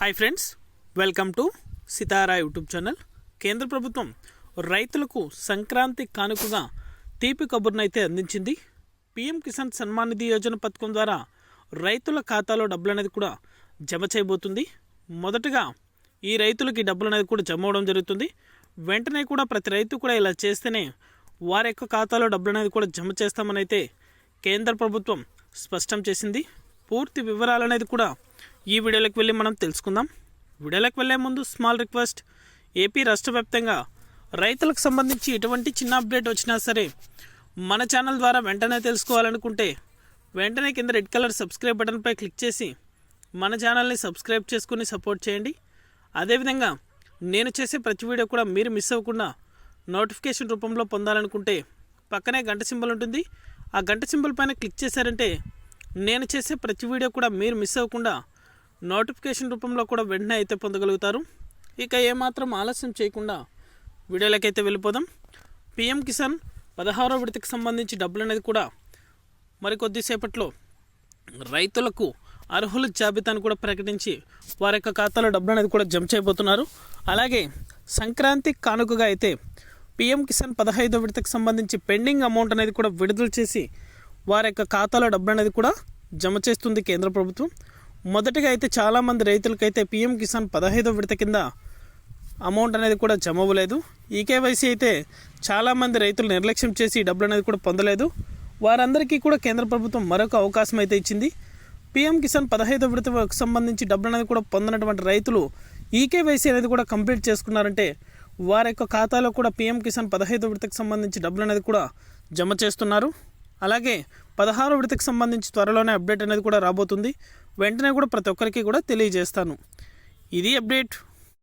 Hi friends, welcome to Sitara YouTube channel. కేంద్ర ప్రభుత్వం రైతులకు సంక్రాంతి కానుకగా తీపి కబుర్నైతే అందించింది. పీఎం కిసాన్ సన్మాన్ నిధి యోజన పథకం ద్వారా రైతుల ఖాతాలో డబ్బులు అనేది కూడా జమ చేయబోతుంది. మొదటగా ఈ రైతులకి డబ్బులు అనేది కూడా జమ అవడం జరుగుతుంది. వెంటనే కూడా ప్రతి రైతు కూడా ఇలా చేస్తేనే వారి యొక్క ఖాతాలో డబ్బులు అనేది కూడా జమ చేస్తామని అయితే కేంద్ర ప్రభుత్వం స్పష్టం చేసింది. పూర్తి వివరాలు అనేది కూడా ఈ వీడియోలోకి వెళ్ళి మనం తెలుసుకుందాం. వీడియోలోకి వెళ్ళే ముందు స్మాల్ రిక్వెస్ట్, ఏపీ రాష్ట్ర వ్యాప్తంగా రైతులకు సంబంధించి ఎటువంటి చిన్న అప్డేట్ వచ్చినా సరే మన ఛానల్ ద్వారా వెంటనే తెలుసుకోవాలనుకుంటే వెంటనే కింద రెడ్ కలర్ సబ్స్క్రైబ్ బటన్పై క్లిక్ చేసి మన ఛానల్ని సబ్స్క్రైబ్ చేసుకుని సపోర్ట్ చేయండి. అదేవిధంగా నేను చేసే ప్రతి వీడియో కూడా మీరు మిస్ అవ్వకుండా నోటిఫికేషన్ రూపంలో పొందాలనుకుంటే పక్కనే గంట సింబల్ ఉంటుంది. ఆ గంట సింబల్ పైన క్లిక్ చేశారంటే నేను చేసే ప్రతి వీడియో కూడా మీరు మిస్ అవ్వకుండా నోటిఫికేషన్ రూపంలో కూడా వెంటనే అయితే పొందగలుగుతారు. ఇక ఏమాత్రం ఆలస్యం చేయకుండా వీడియోలకైతే వెళ్ళిపోదాం. పీఎం కిసాన్ 16వ విడతకు సంబంధించి డబ్బులు అనేది కూడా మరికొద్దిసేపట్లో రైతులకు అర్హుల జాబితాను కూడా ప్రకటించి వారి యొక్క ఖాతాలో డబ్బులు అనేది కూడా జమ చేయబోతున్నారు. అలాగే సంక్రాంతి కానుకగా అయితే పీఎం కిసాన్ 15వ విడతకు సంబంధించి పెండింగ్ అమౌంట్ అనేది కూడా విడుదల చేసి వారి యొక్క ఖాతాలో డబ్బులు అనేది కూడా జమ చేస్తుంది కేంద్ర ప్రభుత్వం. మొదటిగా అయితే చాలామంది రైతులకైతే పీఎం కిసాన్ 15వ విడత కింద అమౌంట్ అనేది కూడా జమ అవ్వలేదు. ఈకేవైసీ అయితే చాలామంది రైతులు నిర్లక్ష్యం చేసి డబ్బులు అనేది కూడా పొందలేదు. వారందరికీ కూడా కేంద్ర ప్రభుత్వం మరొక అవకాశం అయితే ఇచ్చింది. పీఎం కిసాన్ 15వ విడతకు సంబంధించి డబ్బులు అనేది కూడా పొందినటువంటి రైతులు ఈకేవైసీ అనేది కూడా కంప్లీట్ చేసుకున్నారంటే వారి యొక్క ఖాతాలో కూడా పీఎం కిసాన్ 15వ విడతకు సంబంధించి డబ్బులు అనేది కూడా జమ చేస్తున్నారు. అలాగే 16వ విడతకు సంబంధించి త్వరలోనే అప్డేట్ అనేది కూడా రాబోతుంది. వెంటనే కూడా ప్రతి ఒక్కరికి కూడా తెలియజేస్తాను. ఇది అప్డేట్.